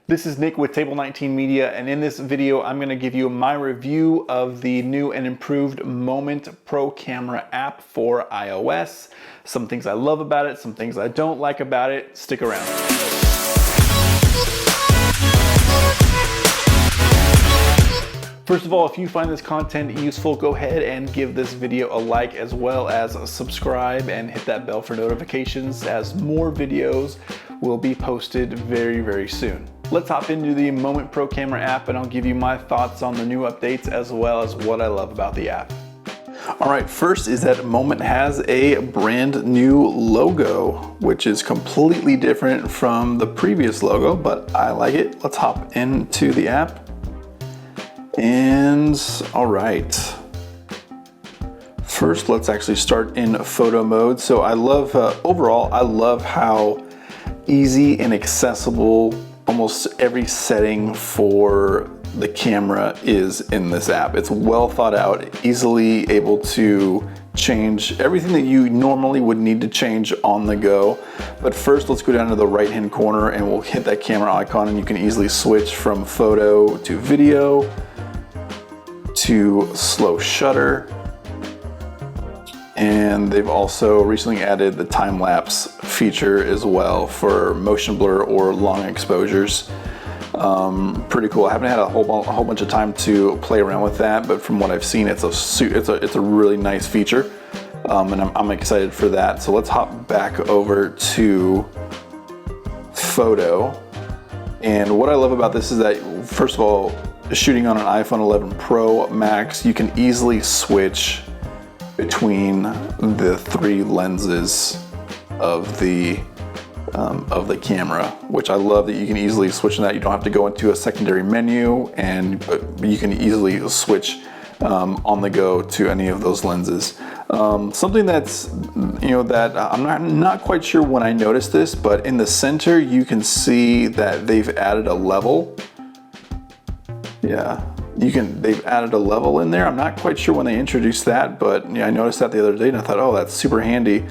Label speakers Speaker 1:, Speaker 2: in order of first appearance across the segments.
Speaker 1: This is Nick with Table 19 Media, and in this video I'm going to give you my review of the new and improved Moment Pro Camera app for iOS. Some things I love about it, some things I don't like about it. Stick around. First of all, if you find this content useful, go ahead and give this video a like, as well as subscribe and hit that bell for notifications, as more videos will be posted very, very soon. Let's hop into the Moment Pro Camera app and I'll give you my thoughts on the new updates as well as what I love about the app. All right, first is that Moment has a brand new logo, which is completely different from the previous logo, but I like it. Let's hop into the app. And all right, first let's actually start in photo mode. So I love, overall, I love how easy and accessible almost every setting for the camera is in this app. It's well thought out, easily able to change everything that you normally would need to change on the go. But first, let's go down to the right hand corner and we'll hit that camera icon, and you can easily switch from photo to video to slow shutter. And they've also recently added the time-lapse feature as well for motion blur or long exposures. Pretty cool. I haven't had a whole bunch of time to play around with that, but from what I've seen, it's a really nice feature, and I'm excited for that. So let's hop back over to photo. And what I love about this is that, first of all, shooting on an iPhone 11 Pro Max, you can easily switch between the three lenses of the camera, which I love that you can easily switch in that. You don't have to go into a secondary menu, and you can easily switch on the go to any of those lenses. Something that's, that I'm not quite sure when I noticed this, but in the center you can see that they've added a level. Yeah. They've added a level in there. I'm not quite sure when they introduced that, but I noticed that the other day and I thought, oh, that's super handy.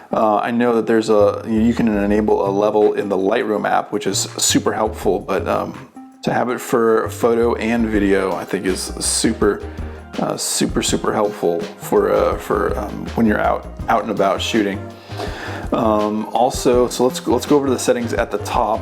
Speaker 1: I know that you can enable a level in the Lightroom app, which is super helpful, but to have it for photo and video, I think is super helpful for when you're out and about shooting. Also, so let's go over to the settings at the top.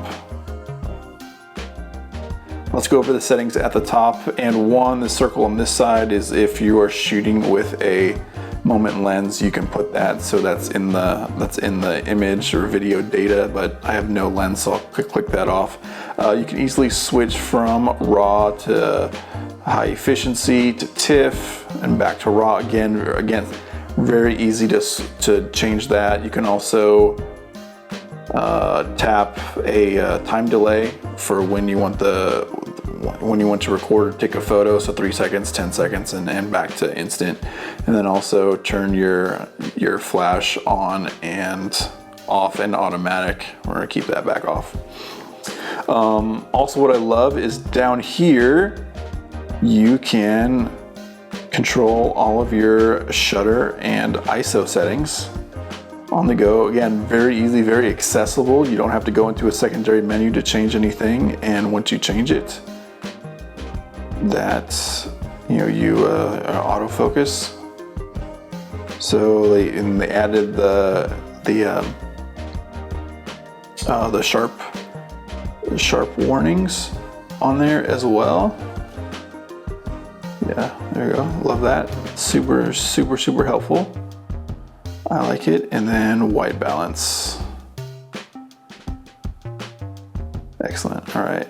Speaker 1: Let's go over the settings at the top, and the circle on this side is if you are shooting with a Moment lens, you can put that, so that's in the image or video data, but I have no lens, so I'll click that off. You can easily switch from RAW to high efficiency to TIFF and back to RAW again, very easy to change that. You can also tap a time delay for when you want to record or take a photo, so 3 seconds, 10 seconds, and back to instant. And then also turn your flash on and off and automatic. We're gonna keep that back off. Also, what I love is down here you can control all of your shutter and ISO settings on the go. Again, very easy, very accessible. You don't have to go into a secondary menu to change anything, and once you change it, that you autofocus. So they added the sharp warnings on there as well. Yeah, there you go. Love that. Super helpful. I like it. And then white balance. Excellent. All right.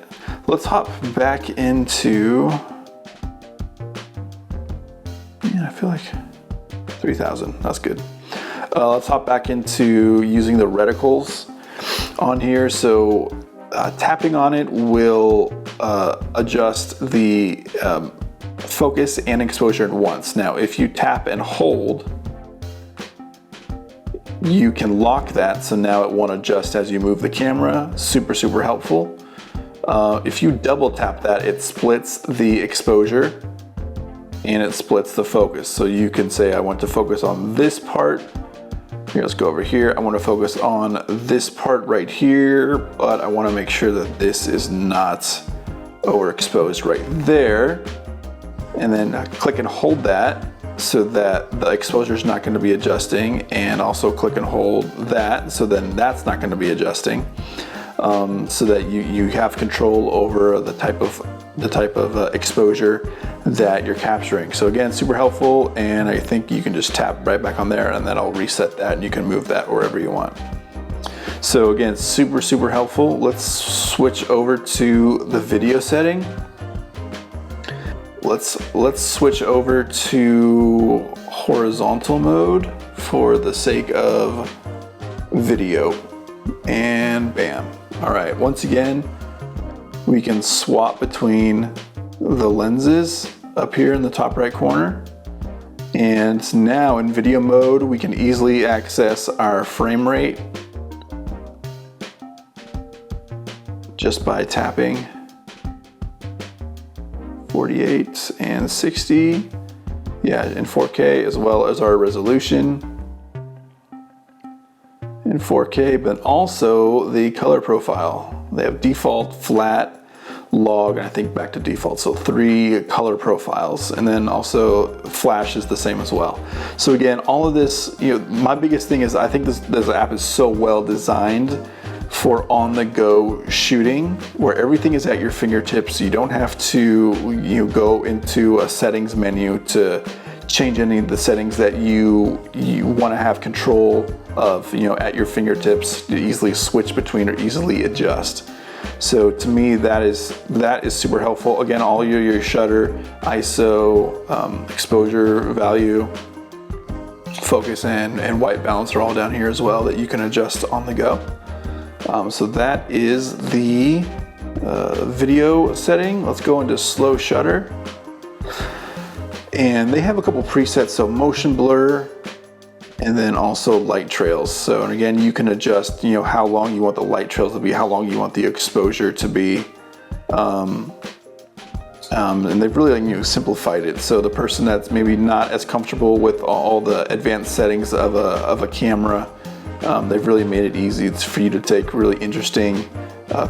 Speaker 1: Let's hop back into, I feel like 3000. That's good. Let's hop back into using the reticles on here. So tapping on it will adjust the focus and exposure at once. Now, if you tap and hold, you can lock that, so now it won't adjust as you move the camera. Super helpful. If you double tap that, it splits the exposure and it splits the focus. So you can say, I want to focus on this part Here, let's go over here. I want to focus on this part right here, but I want to make sure that this is not overexposed right there. And then click and hold that so that the exposure is not going to be adjusting, and also click and hold that so then that's not going to be adjusting, so that you have control over the type of exposure that you're capturing. So again, super helpful, and I think you can just tap right back on there and that'll reset that and you can move that wherever you want. So again, super helpful. Let's switch over to the video setting. Let's switch over to horizontal mode for the sake of video, and bam. All right, once again, we can swap between the lenses up here in the top right corner. And now in video mode, we can easily access our frame rate just by tapping 48 and 60, yeah, in 4K, as well as our resolution in 4K, but also the color profile. They have default, flat, log, and I think back to default, so 3 color profiles, and then also flash is the same as well. So again, all of this, my biggest thing is I think this app is so well designed for on-the-go shooting, where everything is at your fingertips. You don't have to go into a settings menu to change any of the settings that you want to have control of, at your fingertips to easily switch between or easily adjust. So to me, that is super helpful. Again, all your shutter, ISO, exposure value, focus, and white balance are all down here as well that you can adjust on the go. So that is the video setting. Let's go into slow shutter. And they have a couple presets, so motion blur, and then also light trails. So, and again, you can adjust, how long you want the light trails to be, how long you want the exposure to be. And they've really simplified it. So the person that's maybe not as comfortable with all the advanced settings of a camera, they've really made it easy for you to take really interesting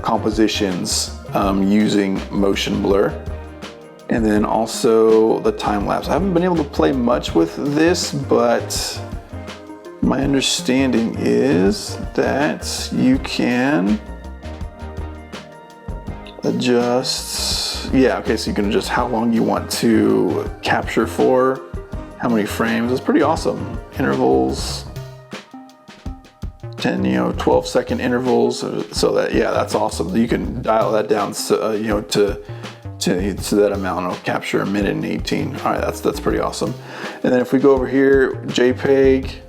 Speaker 1: compositions using motion blur. And then also the time lapse. I haven't been able to play much with this, but my understanding is that you can adjust, so you can adjust how long you want to capture for, how many frames. It's pretty awesome. Intervals, 10, 12-second intervals, so that, that's awesome. You can dial that down, to that amount. It'll capture 1:18. All right, that's pretty awesome. And then if we go over here, JPEG,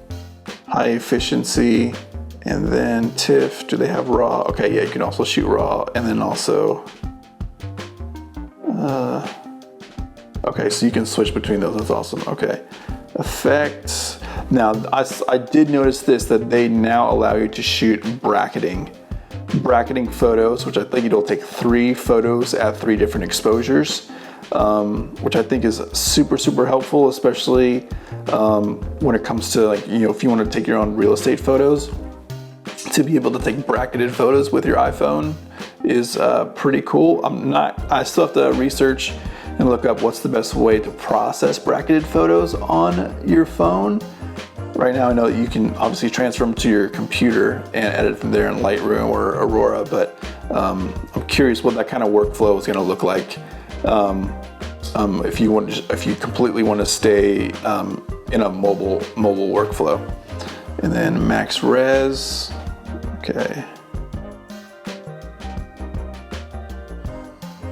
Speaker 1: high efficiency, and then TIFF. Do they have RAW? Okay, yeah, you can also shoot RAW, and then also, okay, so you can switch between those. That's awesome. Okay, effects. Now, I did notice that they now allow you to shoot bracketing photos, which I think it'll take 3 photos at 3 different exposures, which I think is super helpful, especially when it comes to if you want to take your own real estate photos. To be able to take bracketed photos with your iPhone is pretty cool. I still have to research and look up what's the best way to process bracketed photos on your phone. Right now I know that you can obviously transfer them to your computer and edit from there in Lightroom or Aurora, but I'm curious what that kind of workflow is going to look like if you completely want to stay in a mobile workflow. And then max res, okay.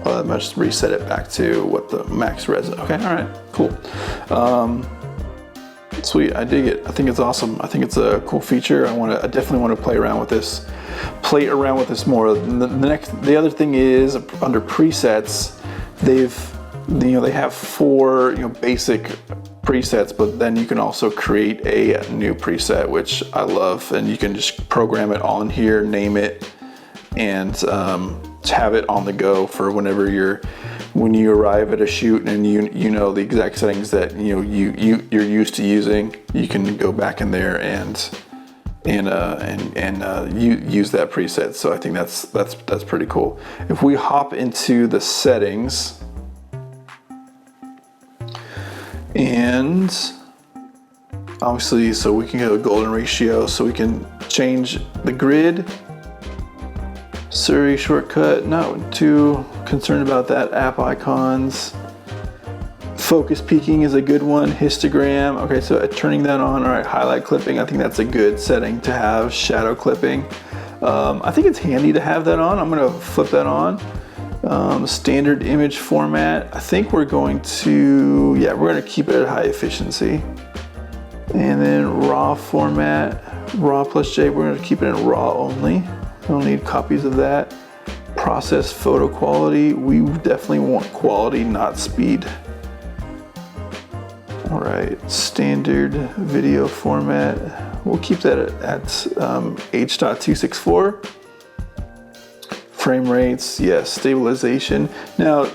Speaker 1: I must reset it back to what the max res is. Okay, all right, cool. Sweet, I dig it. I think it's awesome. I think it's a cool feature. I definitely want to play around with this more. The other thing is under presets, they have 4 basic presets, but then you can also create a new preset, which I love, and you can just program it all in here, name it, and have it on the go for when you arrive at a shoot and you know the exact settings that you're used to using. You can go back in there and use that preset. So I think that's pretty cool. If we hop into the settings, and obviously, so we can get a golden ratio, so we can change the grid. Siri shortcut, not too concerned about that. App icons. Focus peaking is a good one. Histogram. Okay, so turning that on. All right, highlight clipping. I think that's a good setting to have. Shadow clipping. I think it's handy to have that on. I'm gonna flip that on. Standard image format. I think we're going to, yeah, we're gonna keep it at high efficiency. And then raw format, raw plus J, we're gonna keep it in raw only. Don't need copies of that. Process photo quality, we definitely want quality, not speed. All right, standard video format, we'll keep that at H.264. Frame rates, yes, stabilization. Now,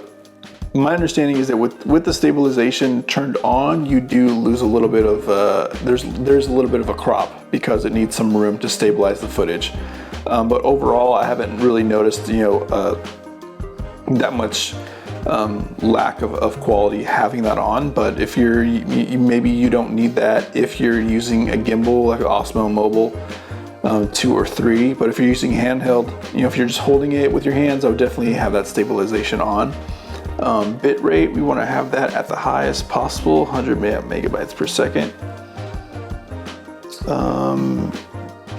Speaker 1: my understanding is that with the stabilization turned on, you do lose a little bit of, there's a little bit of a crop because it needs some room to stabilize the footage. But overall, I haven't really noticed, that much lack of quality having that on. But if maybe you don't need that if you're using a gimbal like an Osmo Mobile 2 or 3. But if you're using handheld, if you're just holding it with your hands, I would definitely have that stabilization on. Bit rate, we want to have that at the highest possible, 100 megabytes per second.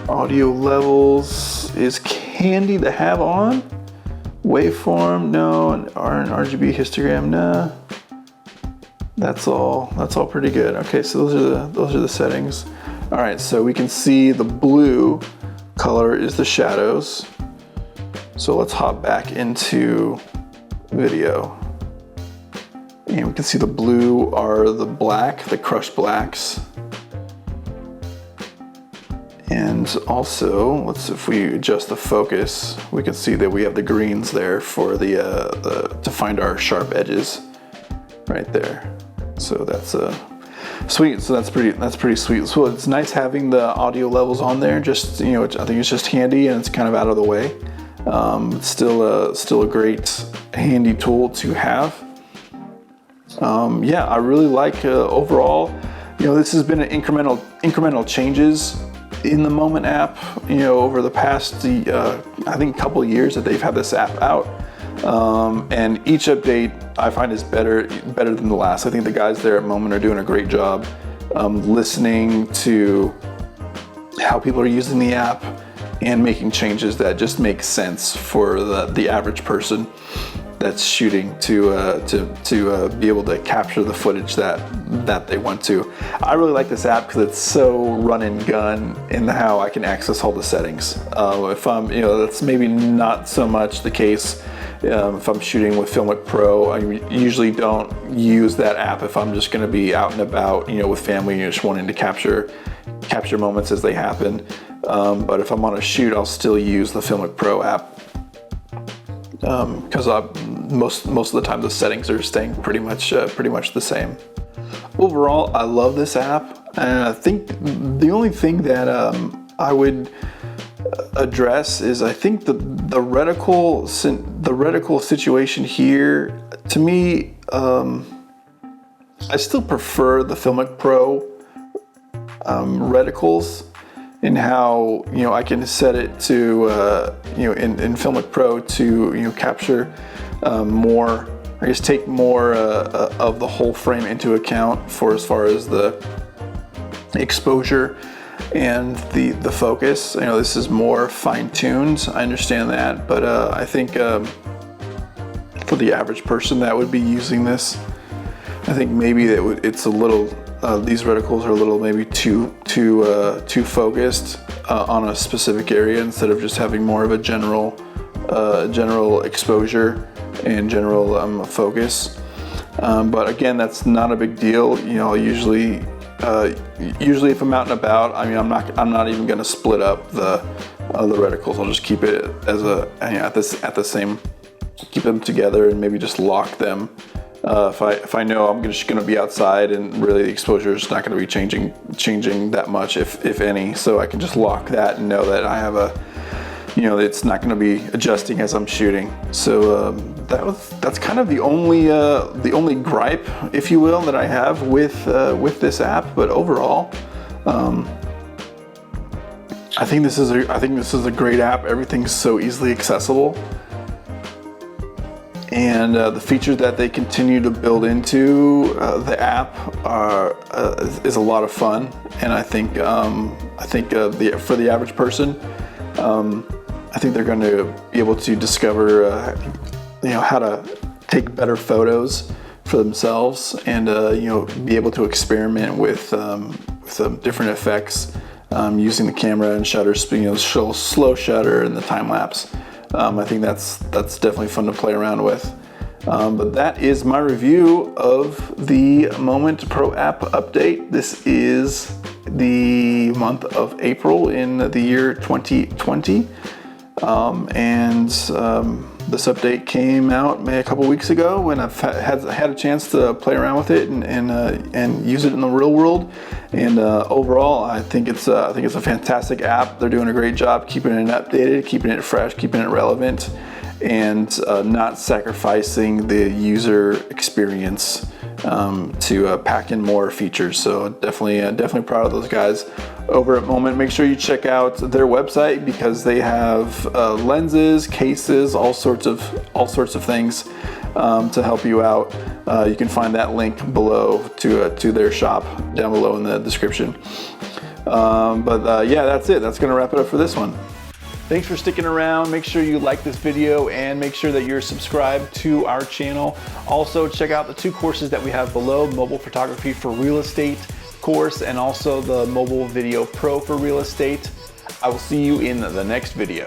Speaker 1: Audio levels is handy to have on. Waveform, no, and RGB histogram, nah. That's all pretty good. Okay, so those are the settings. All right, so we can see the blue color is the shadows. So let's hop back into video. And we can see the blue are the black, the crushed blacks. And also, if we adjust the focus, we can see that we have the greens there for to find our sharp edges right there. So that's sweet. So that's pretty sweet. So it's nice having the audio levels on there. Just I think it's just handy and it's kind of out of the way. It's still a great handy tool to have. Yeah, I really like overall. This has been an incremental changes in the Moment app, over the past, I think a couple of years that they've had this app out. And each update I find is better than the last. I think the guys there at Moment are doing a great job listening to how people are using the app and making changes that just make sense for the average person that's shooting to be able to capture the footage that they want to. I really like this app because it's so run and gun in how I can access all the settings. If I'm, that's maybe not so much the case if I'm shooting with Filmic Pro. I usually don't use that app if I'm just going to be out and about, with family and just wanting to capture moments as they happen. But if I'm on a shoot, I'll still use the Filmic Pro app. Because most of the time the settings are staying pretty much the same. Overall, I love this app, and I think the only thing that I would address is I think the reticle situation here. To me, I still prefer the Filmic Pro reticles. In how I can set it to in Filmic Pro to capture more, I guess take more of the whole frame into account for as far as the exposure and the focus. This is more fine-tuned. I understand that, but I think for the average person that would be using this, I think maybe it's a little. These reticles are a little maybe too focused on a specific area instead of just having more of a general exposure and general focus. But again, that's not a big deal. Usually if I'm out and about, I'm not even going to split up the reticles. I'll just keep it as at the same, keep them together and maybe just lock them if I know I'm just going to be outside and really the exposure is not going to be changing that much, if any. So I can just lock that and know that I have a, it's not going to be adjusting as I'm shooting. So that's kind of the only gripe, if you will, that I have with this app. But overall, I think this is a great app. Everything's so easily accessible, and the features that they continue to build into the app is a lot of fun. And I think for the average person, I think they're going to be able to discover how to take better photos for themselves, and be able to experiment with different effects using the camera and shutter speed, slow shutter and the time lapse. I think that's definitely fun to play around with. But that is my review of the Moment Pro app update. This is the month of April in the year 2020. This update came out a couple weeks ago when I've had a chance to play around with it and use it in the real world. And overall, I think it's a fantastic app. They're doing a great job keeping it updated, keeping it fresh, keeping it relevant, and not sacrificing the user experience to pack in more features. So definitely proud of those guys over at Moment. Make sure you check out their website because they have lenses, cases, all sorts of things to help you out. You can find that link below to their shop down below in the description. Yeah, that's it. That's gonna wrap it up for this one. Thanks for sticking around. Make sure you like this video and make sure that you're subscribed to our channel. Also, check out the 2 courses that we have below: Mobile Photography for Real Estate course and also the Mobile Video Pro for Real Estate. I will see you in the next video.